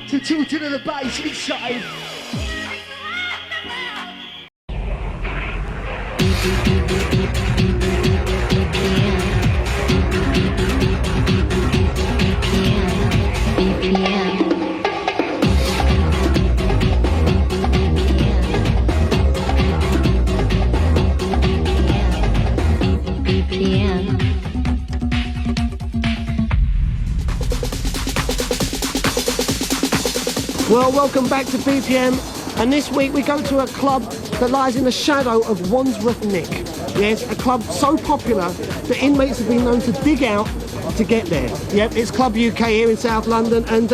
to tilted to the bass inside. Well, welcome back to BPM, and this week we go to a club that lies in the shadow of Wandsworth Nick. Yes, a club so popular that inmates have been known to dig out to get there. Yep, it's Club UK here in South London, and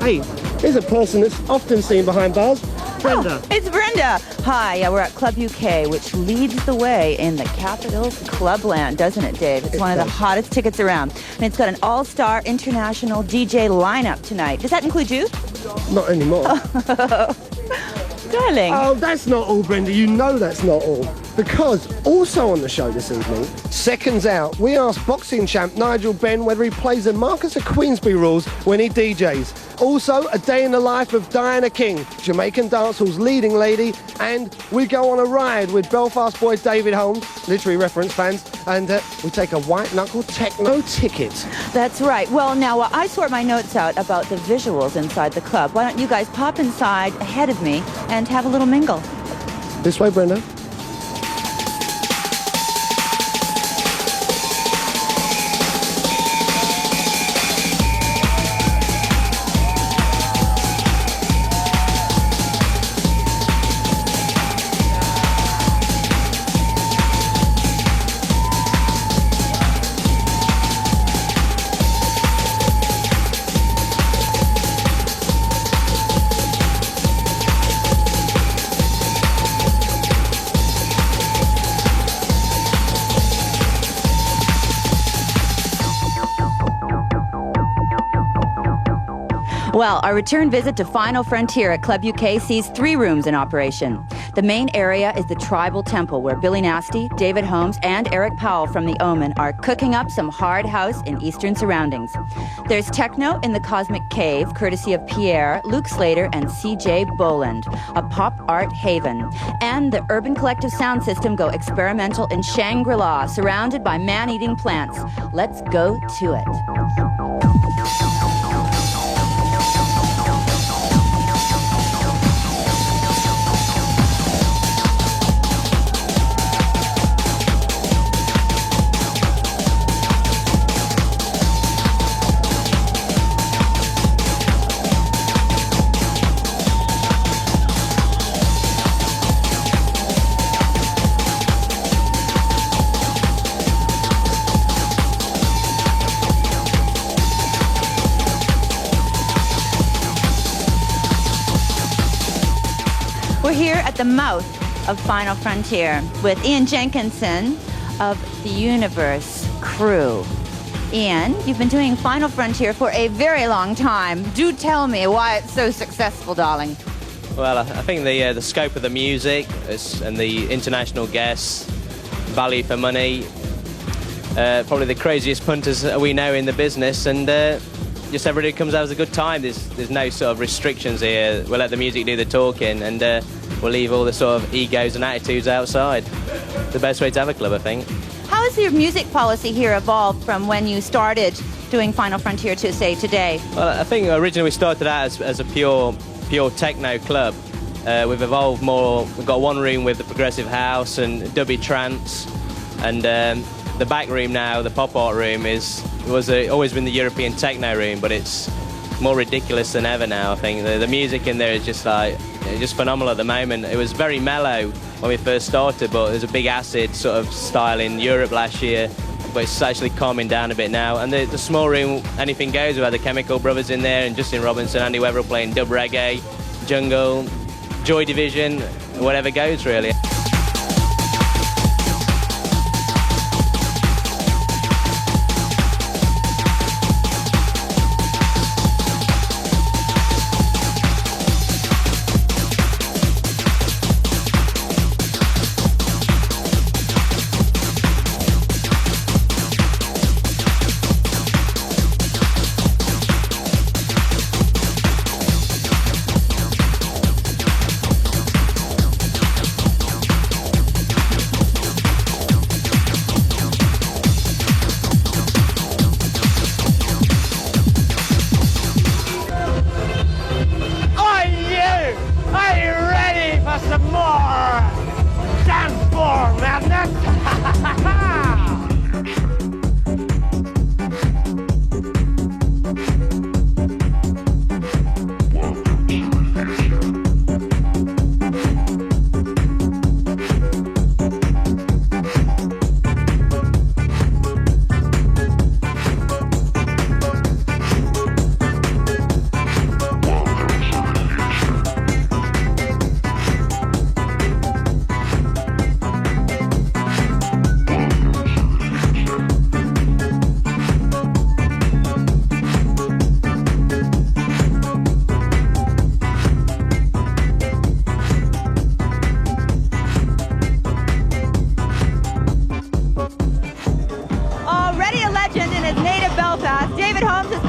hey, here's a person that's often seen behind bars. Brenda. Oh, it's Brenda. Hi, yeah, we're at Club UK, which leads the way in the capital of clubland, doesn't it, Dave? It's one of the hottest tickets around. And it's got an all-star international DJ lineup tonight. Does that include you? Not anymore. Darling. Oh, that's not all, Brenda. You know that's not all. Because also on the show this evening, seconds out, we asked boxing champ Nigel Benn whether he plays the Marcus of Queensberry rules when he DJs. Also, a day in the life of Diana King, Jamaican dancehall's leading lady, and we go on a ride with Belfast boy David Holmes, literary reference fans, and we take a white-knuckle techno ticket. That's right. Well, now, I sort my notes out about the visuals inside the club. Why don't you guys pop inside ahead of me and have a little mingle? This way, Brenda. Well, our return visit to Final Frontier at Club UK sees 3 rooms in operation. The main area is the Tribal Temple, where Billy Nasty, David Holmes, and Eric Powell from The Omen are cooking up some hard house in Eastern surroundings. There's techno in the Cosmic Cave, courtesy of Pierre, Luke Slater, and CJ Boland, a pop art haven. And the Urban Collective sound system go experimental in Shangri-La, surrounded by man-eating plants. Let's go to it. We're here at the mouth of Final Frontier with Ian Jenkinson of the Universe crew. Ian, you've been doing Final Frontier for a very long time. Do tell me why it's so successful, darling. Well, I think the scope of the music and the international guests, value for money, probably the craziest punters we know in the business, and just everybody comes out as a good time. There's no sort of restrictions here. We'll let the music do the talking, and we'll leave all the sort of egos and attitudes outside. The best way to have a club, I think. How has your music policy here evolved from when you started doing Final Frontier to, say, today? Well, I think originally we started out as a pure techno club. We've evolved more. We've got one room with the progressive house and dubby trance, and the back room now, the pop art room, was always been the European techno room, but it's more ridiculous than ever now. I think the music in there is just phenomenal at the moment. It was very mellow when we first started, but there's a big acid sort of style in Europe last year, but it's actually calming down a bit now. And the small room, anything goes. We've had the Chemical Brothers in there, and Justin Robinson, Andy Weber playing dub reggae, jungle, Joy Division, whatever goes really.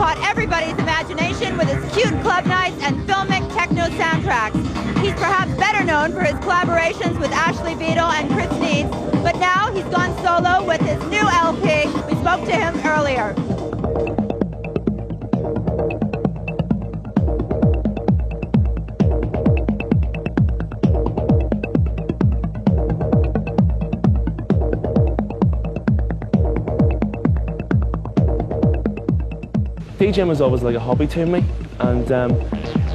caught everybody's imagination with his cute club nights and filmic techno soundtracks. He's perhaps better known for his collaborations with Ashley Beadle and Chris Needs, but now he's gone solo with his new LP. We spoke to him earlier. DJing was always like a hobby to me, and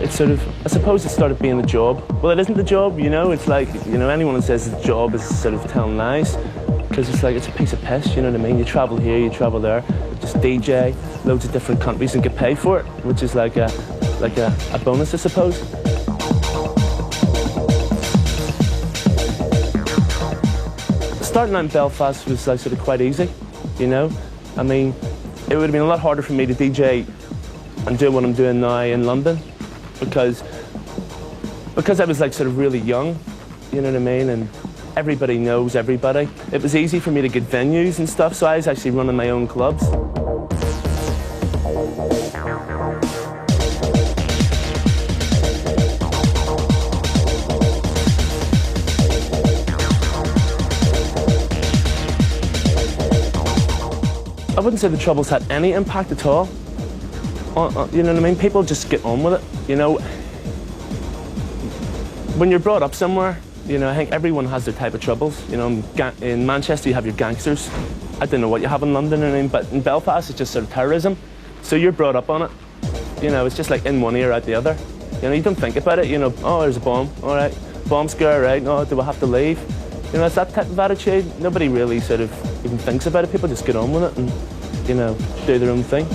it's sort of, I suppose it started being a job. Well, it isn't a job, you know, it's like, you know, anyone that says it's a job is sort of telling lies, because it's like, it's a piece of piss, you know what I mean? You travel here, you travel there, just DJ, loads of different countries and get paid for it, which is like a bonus, I suppose. Starting out in Belfast was like sort of quite easy, you know? I mean, it would have been a lot harder for me to DJ and do what I'm doing now in London because I was like sort of really young, you know what I mean, and everybody knows everybody. It was easy for me to get venues and stuff, so I was actually running my own clubs. I wouldn't say the Troubles had any impact at all. You know what I mean? People just get on with it, you know. When you're brought up somewhere, you know, I think everyone has their type of troubles. You know, in Manchester you have your gangsters. I don't know what you have in London, I mean, but in Belfast it's just sort of terrorism. So you're brought up on it. You know, it's just like in one ear, out the other. You know, you don't think about it, you know, oh, there's a bomb, all right, bomb scare, right, no, do I have to leave? You know, it's that type of attitude. Nobody really sort of even thinks about it. People just get on with it and, you know, do their own thing.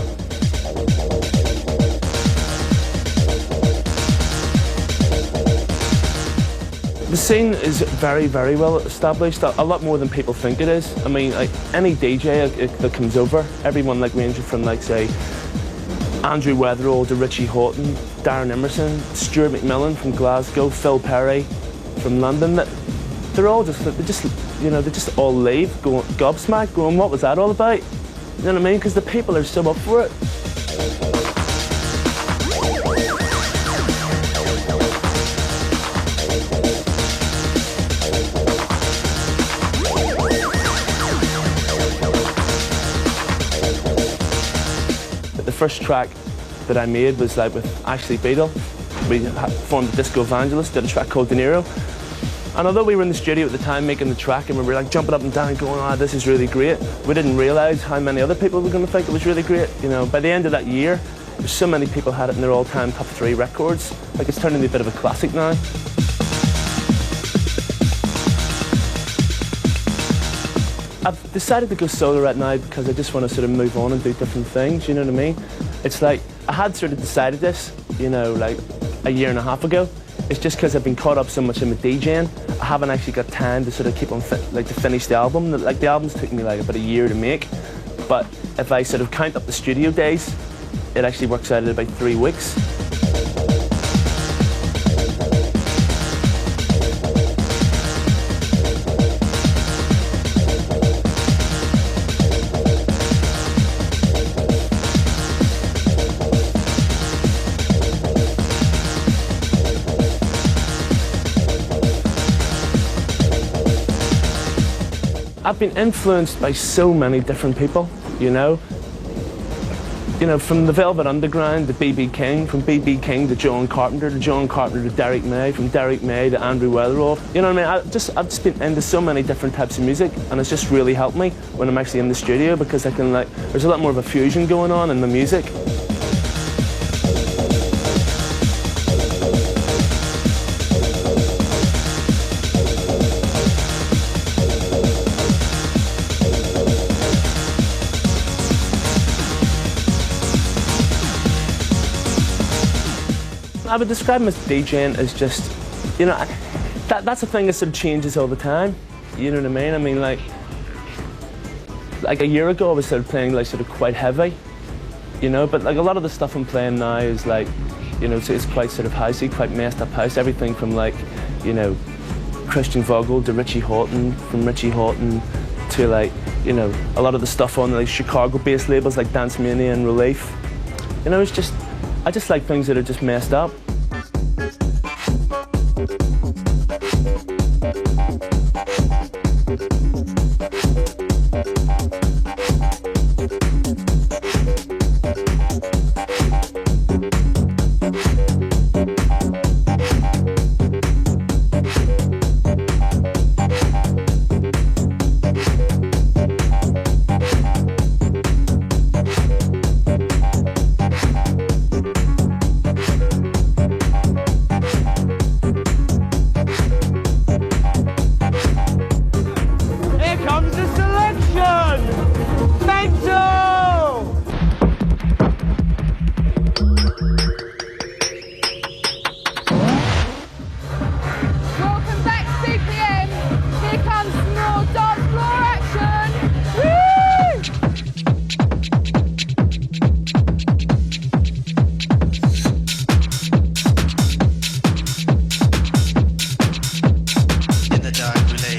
The scene is very, very well established, a lot more than people think it is. I mean, like, any DJ that comes over, everyone like ranging from, like, say, Andrew Weatherall to Richie Houghton, Darren Emerson, Stuart McMillan from Glasgow, Phil Perry from London. They're all just, you know, they just all leave, going gobsmacked, going, what was that all about? You know what I mean? Because the people are so up for it. The first track that I made was like with Ashley Beadle. We formed the Disco Evangelist, did a track called De Niro. And although we were in the studio at the time making the track and we were like jumping up and down going, oh, this is really great, we didn't realise how many other people were going to think it was really great. You know, by the end of that year, there's so many people had it in their all-time top 3 records. Like, it's turned into a bit of a classic now. I've decided to go solo right now because I just want to sort of move on and do different things, you know what I mean? It's like, I had sort of decided this, you know, like a year and a half ago. It's just because I've been caught up so much in my DJing, I haven't actually got time to sort of keep on, to finish the album. Like, the album's took me like about a year to make, but if I sort of count up the studio days, it actually works out at about 3 weeks. I've been influenced by so many different people, you know. You know, from the Velvet Underground to B.B. King, from B.B. King to John Carpenter to Derek May, from Derek May to Andrew Weatherall. You know what I mean? I've just been into so many different types of music, and it's just really helped me when I'm actually in the studio because I can, like, there's a lot more of a fusion going on in the music. I would describe my DJing as just, you know, that's a thing that sort of changes all the time. You know what I mean? I mean, like a year ago I was sort of playing like sort of quite heavy, you know, but like a lot of the stuff I'm playing now is like, you know, it's quite sort of housey, quite messed up house. Everything from like, you know, Christian Vogel to Richie Houghton, from Richie Houghton to like, you know, a lot of the stuff on like Chicago-based labels like Dance Mania and Relief. You know, I just like things that are just messed up. Welcome back to BPM. Here comes some more dance floor action. Woo! In the dark relay.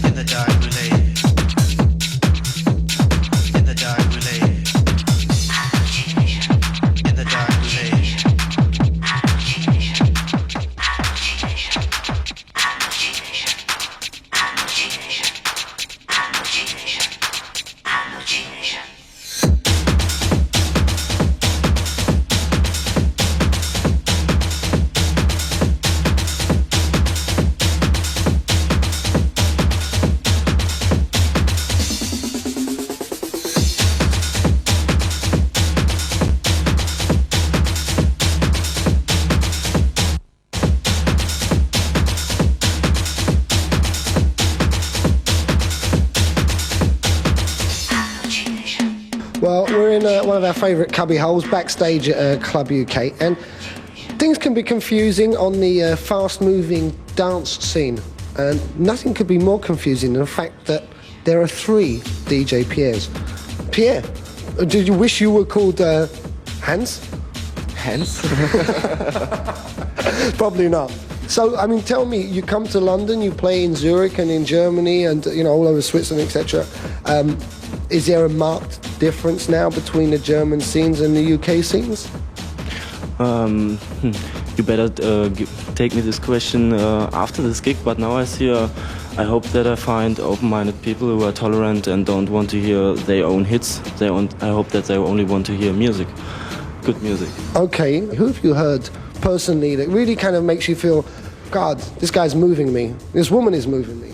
In the dark relay. In the dark relay. In the dark relay. Well, we're in one of our favourite cubby holes backstage at Club UK, and things can be confusing on the fast-moving dance scene. And nothing could be more confusing than the fact that there are 3 DJ Pierres. Pierre, did you wish you were called Hans? Hence, Probably not. So, I mean, tell me, you come to London, you play in Zurich and in Germany and, you know, all over Switzerland, etc. Is there a marked difference now between the German scenes and the UK scenes? you better take me this question after this gig, but now I see, I hope that I find open-minded people who are tolerant and don't want to hear their own hits. I hope that they only want to hear music, good music. Okay, who have you heard personally that really kind of makes you feel, God, this guy's moving me, this woman is moving me?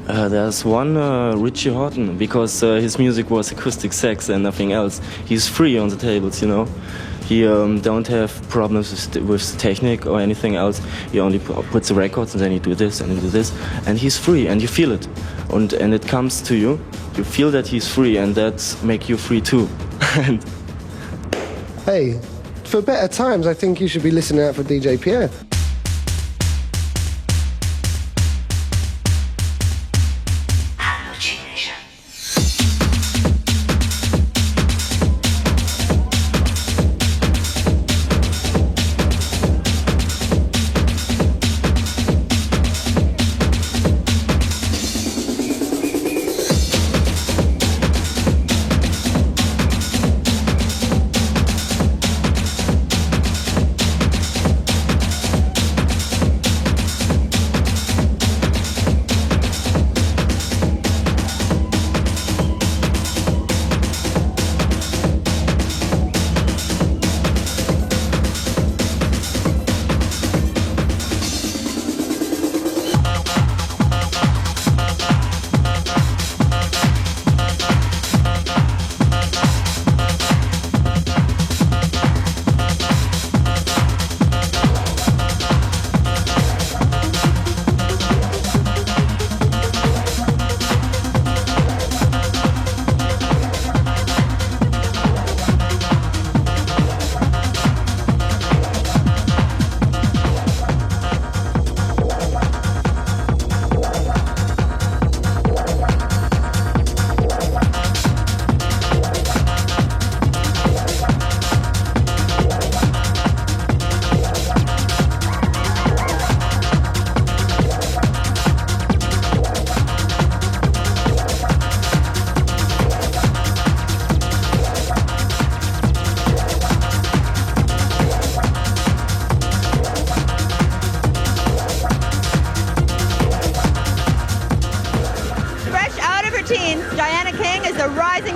There's one, Richie Horton, because his music was acoustic sax and nothing else. He's free on the tables, you know. He don't have problems with technique or anything else. He only puts the records and then he do this and he do this. And he's free and you feel it. And it comes to you. You feel that he's free and that make you free too. Hey, for better times, I think you should be listening out for DJ Pierre.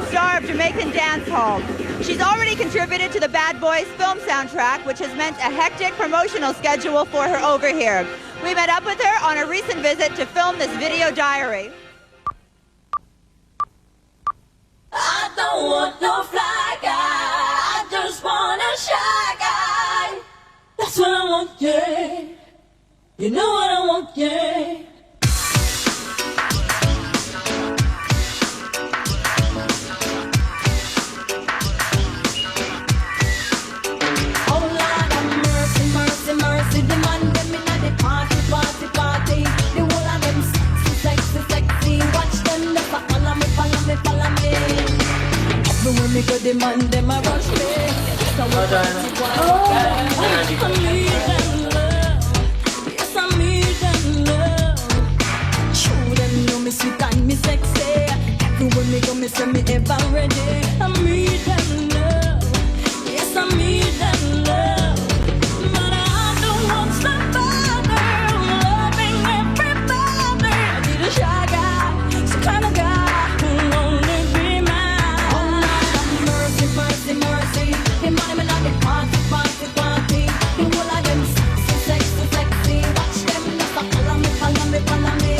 star of Jamaican dancehall. She's already contributed to the Bad Boys film soundtrack, which has meant a hectic promotional schedule for her over here. We met up with her on a recent visit to film this video diary. I don't want no fly guy, I just want a shy guy. That's what I want, yeah. You know what I want, yeah. Oh Lord have mercy, mercy, mercy. The man them inna the party, party, party. The whole of them sexy, sexy, sexy. Watch them, they follow me, follow me, follow me. Everywhere me go, the man them a rush me. So what I need them love. Yes, I need them love. Show them know me sweet and me sexy. Everywhere me go, me say me ever ready. I need them love. Yes, I need them love. But I don't want somebody loving everybody. I need a shy guy, some kind of guy who'll only be mine. Oh Lord have mercy, mercy, mercy. The money me not the party, party, party. The whole of them sexy, sexy, sexy. Watch them just follow me, follow me, follow me.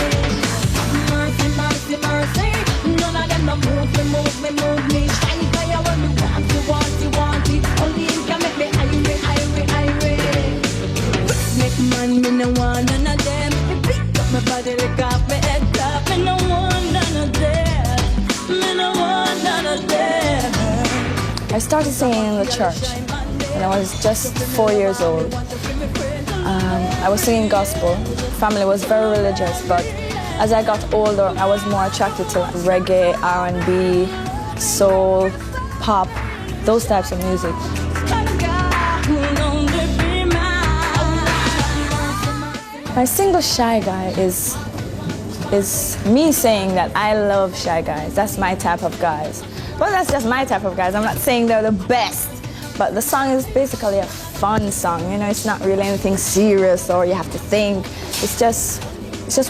Mercy, mercy, mercy. None of them no move me, move me, move me. Shy guy, when me want you, want you, want it. Only him can make me irate, irate, irate. Make man, me no want none of them. Me pick up my body, lick off my head top. Me no want none of them. Me no want none of them. I started singing in the church when I was just 4 years old. I was singing gospel. Family was very religious, but as I got older, I was more attracted to reggae, R&B, soul, pop, those types of music. My single Shy Guy is me saying that I love shy guys. That's my type of guys. Well, that's just my type of guys. I'm not saying they're the best, but the song is basically a fun song. You know, it's not really anything serious or you have to think. It's just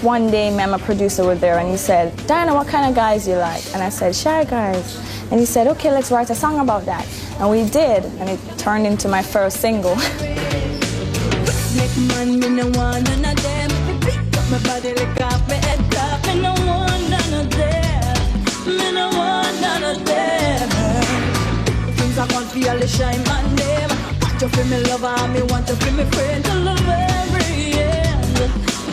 one day, my producer was there and he said, Diana, what kind of guys you like? And I said, shy guys. And he said, okay, let's write a song about that. And we did, and it turned into my first single. Make man, me no want none of them. Me pick up my body, lick off my head top. Me no want none of them. Me no want none of them. Things I want for all the shine man them. Want you for me lover, and me want you for me friend. Till the very end,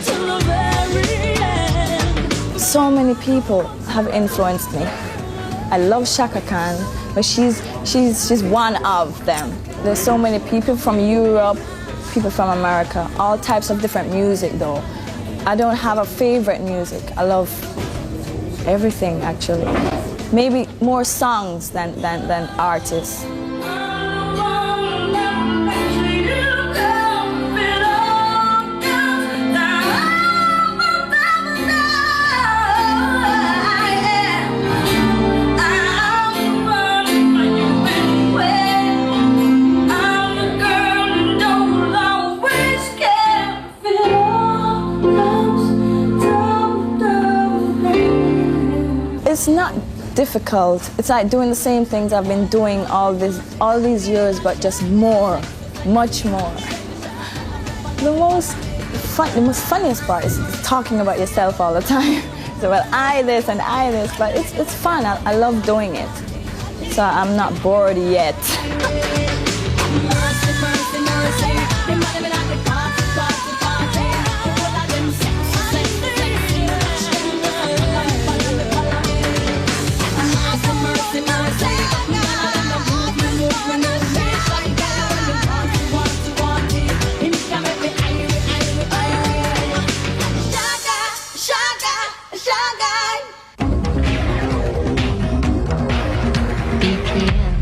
till the very end. So many people have influenced me. I love Shaka Khan, but she's one of them. There's so many people from Europe, people from America, all types of different music though. I don't have a favorite music. I love everything actually. Maybe more songs than artists. It's not difficult. It's like doing the same things I've been doing all these years, but just more, much more. The most funniest part is talking about yourself all the time. So, well, I this and I this, but it's fun. I love doing it. So I'm not bored yet. BPM.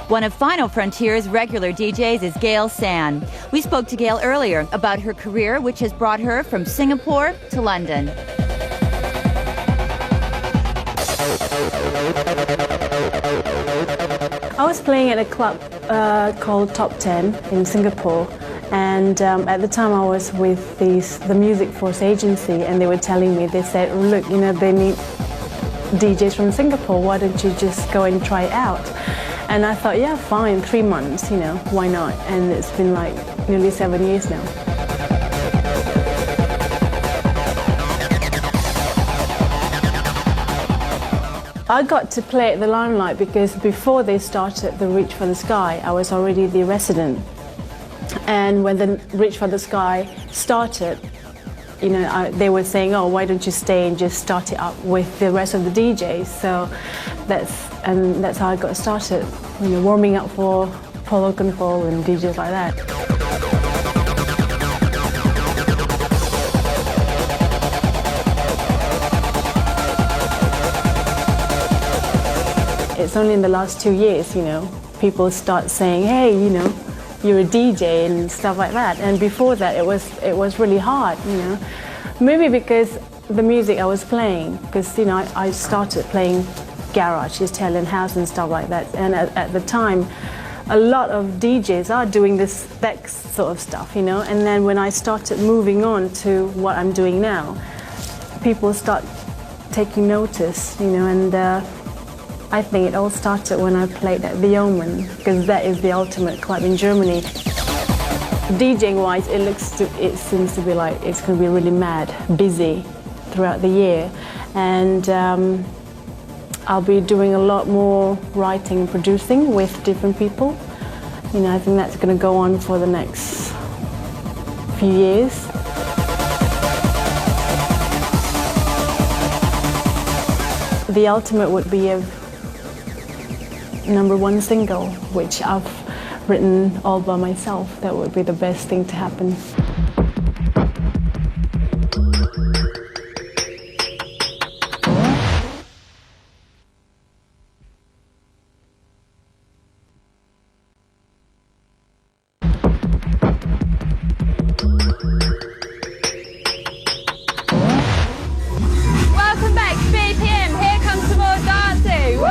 One of Final Frontier's regular DJs is Gail San. We spoke to Gail earlier about her career, which has brought her from Singapore to London. I was playing at a club called Top 10 in Singapore, and at the time I was with the Music Force agency, and they were telling me, they said, look, you know, they need DJs from Singapore, why don't you just go and try it out? And I thought, yeah, fine, 3 months, you know, why not? And it's been like nearly 7 years now. I got to play at the Limelight because before they started the Reach for the Sky, I was already the resident. And when the Reach for the Sky started, you know, they were saying, oh, why don't you stay and just start it up with the rest of the DJs? So that's how I got started, you know, warming up for Polo Control and DJs like that. It's only in the last 2 years, you know, people start saying, hey, you know, you're a DJ and stuff like that. And before that, it was really hard, you know. Maybe because the music I was playing, because, you know, I started playing garage, Italian house and stuff like that. And at the time, a lot of DJs are doing that sort of stuff, you know. And then when I started moving on to what I'm doing now, people start taking notice, you know, and I think it all started when I played at the Omen, because that is the ultimate club in Germany. DJing-wise, it seems to be like it's going to be really mad, busy throughout the year, and I'll be doing a lot more writing and producing with different people. You know, I think that's going to go on for the next few years. The ultimate would be a #1 single, which I've written all by myself. That would be the best thing to happen. Welcome back to BPM. Here comes some more dancing. Woo!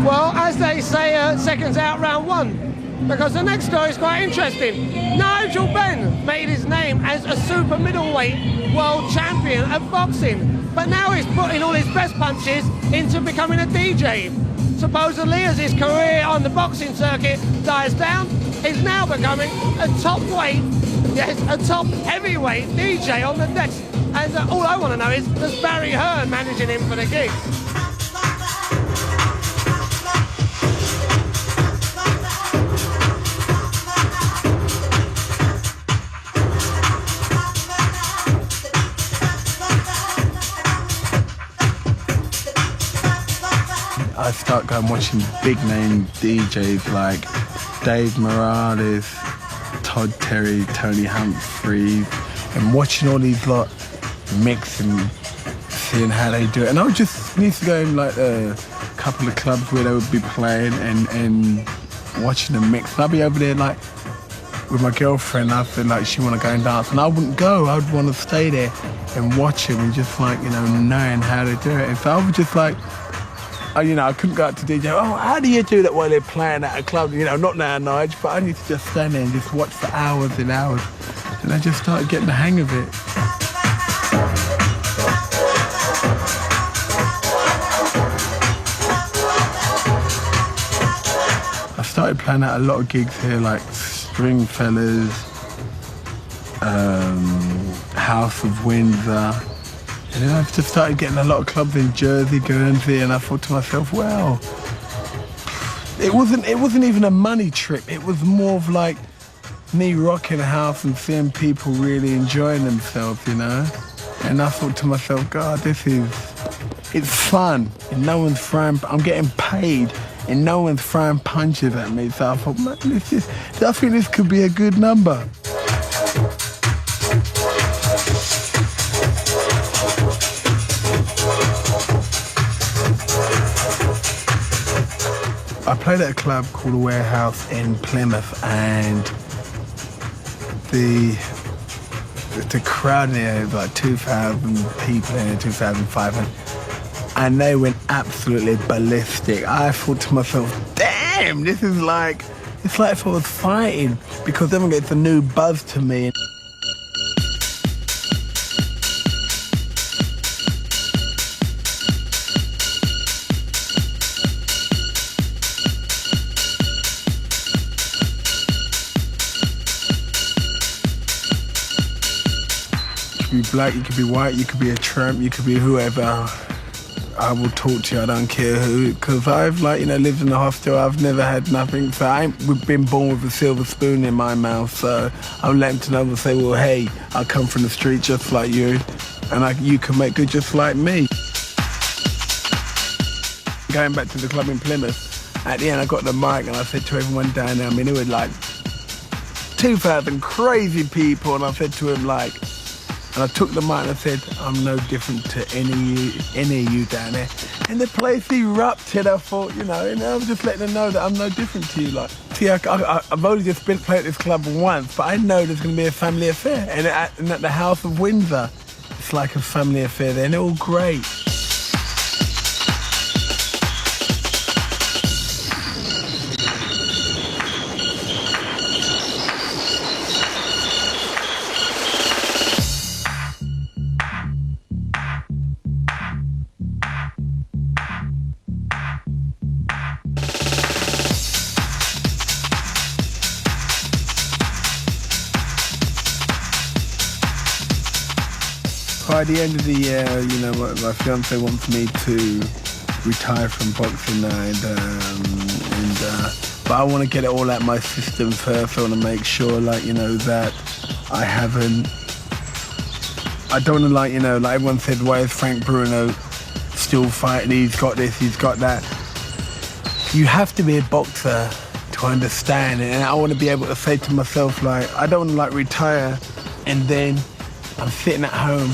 Well, as they say, seconds out, round one. because the next story is quite interesting. Nigel Benn made his name as a super middleweight world champion of boxing, but now he's putting all his best punches into becoming a DJ. Supposedly, as his career on the boxing circuit dies down, he's now becoming a top heavyweight DJ on the decks. And all I want to know is, does Barry Hearn managing him for the gig? I start going watching big name DJs like Dave Morales, Todd Terry, Tony Humphries, and watching all these lot mix and seeing how they do it. And I would just used to go in like a couple of clubs where they would be playing and watching them mix. And I'd be over there like with my girlfriend. I feel like she want to go and dance, and I wouldn't go. I'd want to stay there and watch them and just like, you know, knowing how to do it. And so I was just like, you know, I couldn't go out to DJ. Oh, how do you do that while they're playing at a club? You know, not now, Nige, but I need to just stand there and just watch for hours and hours. And I just started getting the hang of it. I started playing at a lot of gigs here, like Stringfellas, House of Windsor. And then I just started getting a lot of clubs in Jersey, Guernsey, and I thought to myself, well, it wasn't even a money trip. It was more of like me rocking a house and seeing people really enjoying themselves, you know? And I thought to myself, God, it's fun, and no one's throwing, I'm getting paid, and no one's throwing punches at me. So I thought, man, I think this could be a good number. I played at a club called The Warehouse in Plymouth, and the crowd in there was like 2,000 people in there, 2,500, and they went absolutely ballistic. I thought to myself, damn, this is like, it's like if I was fighting, because everyone gets a new buzz to me. You could be black, you could be white, you could be a tramp, you could be whoever. I will talk to you, I don't care who, because I've lived in the hostel, I've never had nothing, so we've been born with a silver spoon in my mouth, so I'll let them to know and say, well, hey, I come from the street just like you, and you can make good just like me. Going back to the club in Plymouth, at the end I got the mic and I said to everyone down there, I mean, it was like 2,000 crazy people, and I said to him like, and I took the mic and I said, I'm no different to any of you down there. And the place erupted. I thought, you know, and I was just letting them know that I'm no different to you. Like, see, I've only just been playing at this club once, but I know there's going to be a family affair. And at the House of Windsor, it's like a family affair there, and they're all great. By the end of the year, you know, my fiance wants me to retire from boxing but I want to get it all out my system first. I want to make sure, like, you know, that I don't want to, like, you know, like everyone said, why is Frank Bruno still fighting? He's got this, he's got that. You have to be a boxer to understand it, and I want to be able to say to myself, like, I don't want to, like, retire and then I'm sitting at home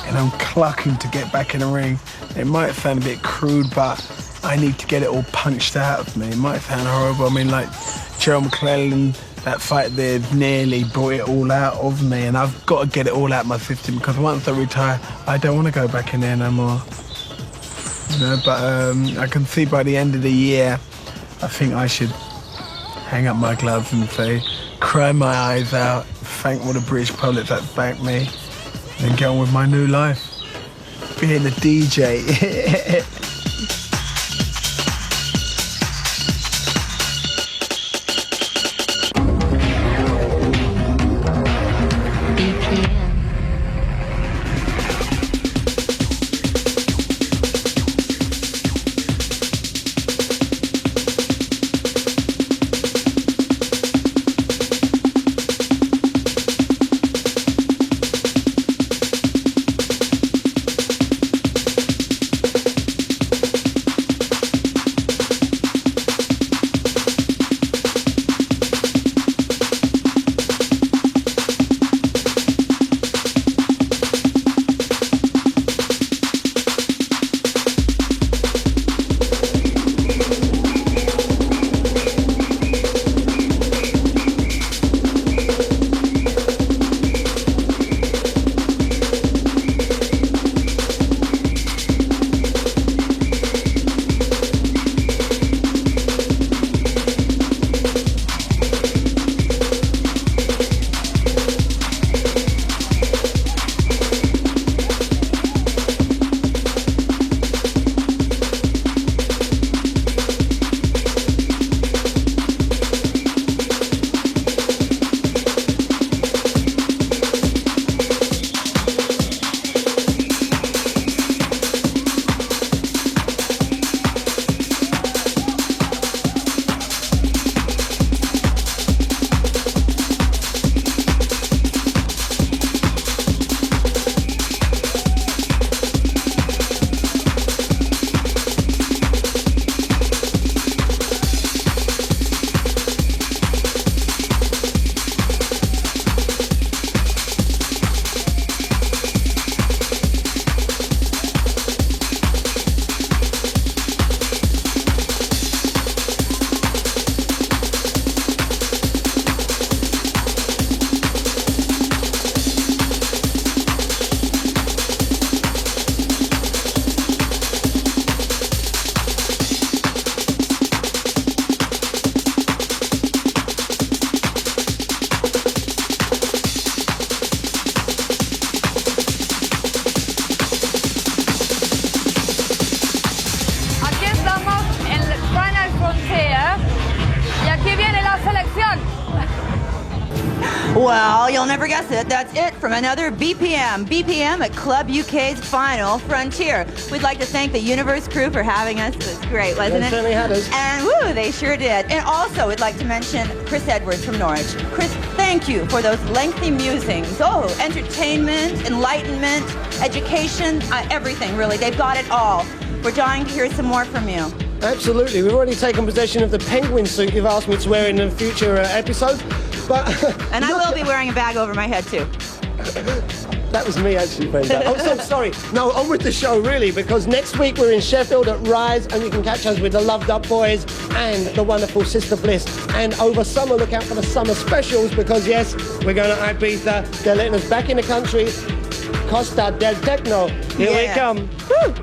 and I'm clucking to get back in the ring. It might sound a bit crude, but I need to get it all punched out of me. It might sound horrible. I mean, like, Gerald McClellan, that fight there nearly brought it all out of me, and I've got to get it all out my system, because once I retire, I don't want to go back in there no more. You know, but I can see by the end of the year, I think I should hang up my gloves and say, cry my eyes out, thank all the British public that backed me, and then get on with my new life, being a DJ. Well, you'll never guess it. That's it from another BPM. BPM at Club UK's Final Frontier. We'd like to thank the Universe crew for having us. It was great, wasn't it? Certainly had us. And woo, they sure did. And also, we'd like to mention Chris Edwards from Norwich. Chris, thank you for those lengthy musings. Oh, entertainment, enlightenment, education, everything, really. They've got it all. We're dying to hear some more from you. Absolutely. We've already taken possession of the penguin suit you've asked me to wear in a future episode. But and I will be wearing a bag over my head, too. That was me, actually, Brenda. Oh, so sorry. No, on with the show, really, because next week we're in Sheffield at Rise, and you can catch us with the Loved Up Boys and the wonderful Sister Bliss. And over summer, look out for the summer specials, because, yes, we're going to Ibiza. They're letting us back in the country. Costa del Techno. Here we come. Woo!